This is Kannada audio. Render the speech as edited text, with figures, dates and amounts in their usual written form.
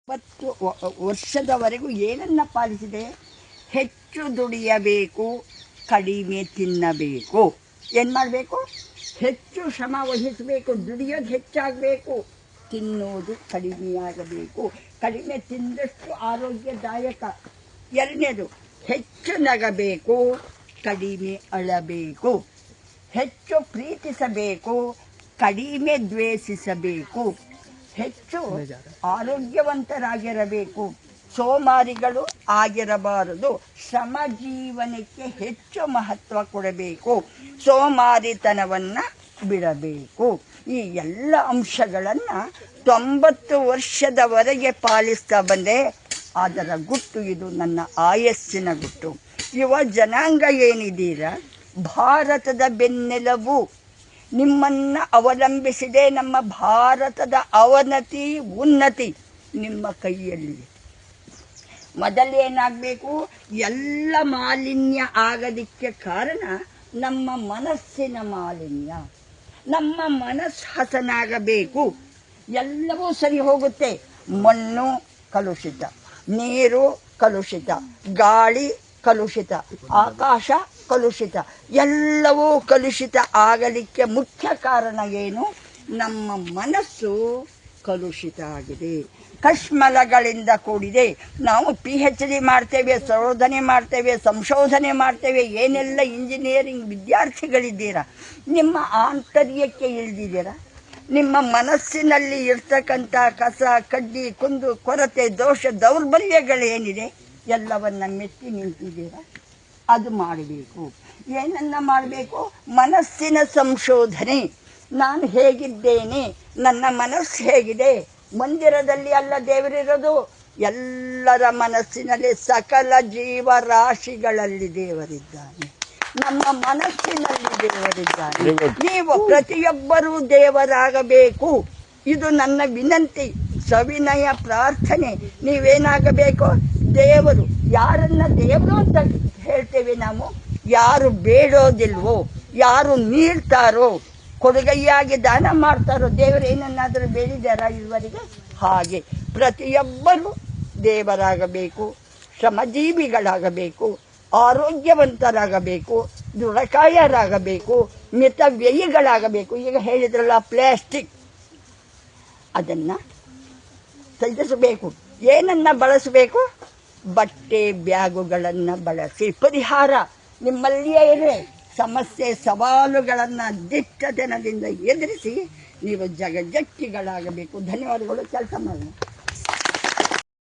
20 ವರ್ಷದವರೆಗೂ ಏನನ್ನ ಪಾಲಿಸಿದೆ? ಹೆಚ್ಚು ದುಡಿಯಬೇಕು, ಕಡಿಮೆ ತಿನ್ನಬೇಕು. ಏನು ಮಾಡಬೇಕು? ಹೆಚ್ಚು ಶ್ರಮ ವಹಿಸಬೇಕು, ದುಡಿಯೋದು ಹೆಚ್ಚಾಗಬೇಕು, ತಿನ್ನೋದು ಕಡಿಮೆಯಾಗಬೇಕು. ಕಡಿಮೆ ತಿಂದಷ್ಟು ಆರೋಗ್ಯದಾಯಕ. ಎರಡನೇದು, ಹೆಚ್ಚು ನಗಬೇಕು, ಕಡಿಮೆ ಅಳಬೇಕು. ಹೆಚ್ಚು ಪ್ರೀತಿಸಬೇಕು, ಕಡಿಮೆ ದ್ವೇಷಿಸಬೇಕು. ಹೆಚ್ಚು ಆರೋಗ್ಯವಂತರಾಗಿರಬೇಕು, ಸೋಮಾರಿಗಳು ಆಗಿರಬಾರದು. ಶ್ರಮ ಜೀವನಕ್ಕೆ ಹೆಚ್ಚು ಮಹತ್ವ ಕೊಡಬೇಕು, ಸೋಮಾರಿತನವನ್ನು ಬಿಡಬೇಕು. ಈ ಎಲ್ಲ ಅಂಶಗಳನ್ನು 90 ವರ್ಷದವರೆಗೆ ಪಾಲಿಸ್ತಾ ಬಂದೆ. ಅದರ ಗುಟ್ಟು ಇದು, ನನ್ನ ಆಯಸ್ಸಿನ ಗುಟ್ಟು. ಯುವ ಜನಾಂಗ ಏನಿದ್ದೀರ, ಭಾರತದ ಬೆನ್ನೆಲುಬು. ನಿಮ್ಮನ್ನು ಅವಲಂಬಿಸಿದೆ ನಮ್ಮ ಭಾರತದ ಅವನತಿ ಉನ್ನತಿ ನಿಮ್ಮ ಕೈಯಲ್ಲಿದೆ. ಮೊದಲೇನಾಗಬೇಕು? ಎಲ್ಲ ಮಾಲಿನ್ಯ ಆಗೋದಕ್ಕೆ ಕಾರಣ ನಮ್ಮ ಮನಸ್ಸಿನ ಮಾಲಿನ್ಯ. ನಮ್ಮ ಮನಸ್ಸು ಹಸನಾಗಬೇಕು, ಎಲ್ಲವೂ ಸರಿ ಹೋಗುತ್ತೆ. ಮಣ್ಣು ಕಲುಷಿತ, ನೀರು ಕಲುಷಿತ, ಗಾಳಿ ಕಲುಷಿತ, ಆಕಾಶ ಕಲುಷಿತ, ಎಲ್ಲವೂ ಕಲುಷಿತ ಆಗಲಿಕ್ಕೆ ಮುಖ್ಯ ಕಾರಣ ಏನು? ನಮ್ಮ ಮನಸ್ಸು ಕಲುಷಿತ ಆಗಿದೆ, ಕಶ್ಮಲಗಳಿಂದ ಕೂಡಿದೆ. ನಾವು PhD ಮಾಡ್ತೇವೆ, ಶೋಧನೆ ಮಾಡ್ತೇವೆ, ಸಂಶೋಧನೆ ಮಾಡ್ತೇವೆ, ಏನೆಲ್ಲ ಇಂಜಿನಿಯರಿಂಗ್ ವಿದ್ಯಾರ್ಥಿಗಳಿದ್ದೀರಾ, ನಿಮ್ಮ ಆಂತರ್ಯಕ್ಕೆ ಇಳಿದಿದ್ದೀರಾ? ನಿಮ್ಮ ಮನಸ್ಸಿನಲ್ಲಿ ಇರ್ತಕ್ಕಂಥ ಕಸ, ಕಡ್ಡಿ, ಕುಂದು ಕೊರತೆ, ದೋಷ, ದೌರ್ಬಲ್ಯಗಳೇನಿದೆ ಎಲ್ಲವನ್ನ ಮೆಟ್ಟಿ ನಿಂತಿದ್ದೀರಾ? ಅದು ಮಾಡಬೇಕು. ಏನನ್ನ ಮಾಡಬೇಕು? ಮನಸ್ಸಿನ ಸಂಶೋಧನೆ. ನಾನು ಹೇಗಿದ್ದೇನೆ, ನನ್ನ ಮನಸ್ಸು ಹೇಗಿದೆ? ಮಂದಿರದಲ್ಲಿ ಅಲ್ಲ ದೇವರಿರೋದು, ಎಲ್ಲರ ಮನಸ್ಸಿನಲ್ಲಿ, ಸಕಲ ಜೀವರಾಶಿಗಳಲ್ಲಿ ದೇವರಿದ್ದಾನೆ, ನಮ್ಮ ಮನಸ್ಸಿನಲ್ಲಿ ದೇವರಿದ್ದಾನೆ. ನೀವು ಪ್ರತಿಯೊಬ್ಬರೂ ದೇವರಾಗಬೇಕು. ಇದು ನನ್ನ ವಿನಂತಿ, ಸವಿನಯ ಪ್ರಾರ್ಥನೆ. ನೀವೇನಾಗಬೇಕು? ದೇವರು. ಯಾರನ್ನ ದೇವರು ಅಂತ ಹೇಳ್ತೇವೆ ನಾವು? ಯಾರು ಬೇಡೋದಿಲ್ವೋ, ಯಾರು ನೀಡ್ತಾರೋ, ಕೊಡುಗೈಯಾಗಿ ದಾನ ಮಾಡ್ತಾರೋ, ದೇವರು ಏನನ್ನಾದರೂ ಬೇಡಿದಾರ ಇದುವರೆಗೆ? ಹಾಗೆ ಪ್ರತಿಯೊಬ್ಬರೂ ದೇವರಾಗಬೇಕು, ಶ್ರಮಜೀವಿಗಳಾಗಬೇಕು, ಆರೋಗ್ಯವಂತರಾಗಬೇಕು, ದೃಢಕಾಯರಾಗಬೇಕು, ಮಿತವ್ಯಯಿಗಳಾಗಬೇಕು. ಈಗ ಹೇಳಿದ್ರಲ್ಲ ಪ್ಲಾಸ್ಟಿಕ್, ಅದನ್ನು ತ್ಯಜಿಸಬೇಕು. ಏನನ್ನ ಬಳಸಬೇಕು? ಬಟ್ಟೆ ಬ್ಯಾಗುಗಳನ್ನು ಬಳಸಿ. ಪರಿಹಾರ ನಿಮ್ಮಲ್ಲಿಯೇ ಇದೆ. ಸಮಸ್ಯೆ ಸವಾಲುಗಳನ್ನು ದಿಟ್ಟತನದಿಂದ ಎದುರಿಸಿ ನೀವು ಜಗಜ್ಜಟ್ಟಿಗಳಾಗಬೇಕು. ಧನ್ಯವಾದಗಳು. ಕೆಲಸ ಮಾಡೋಣ.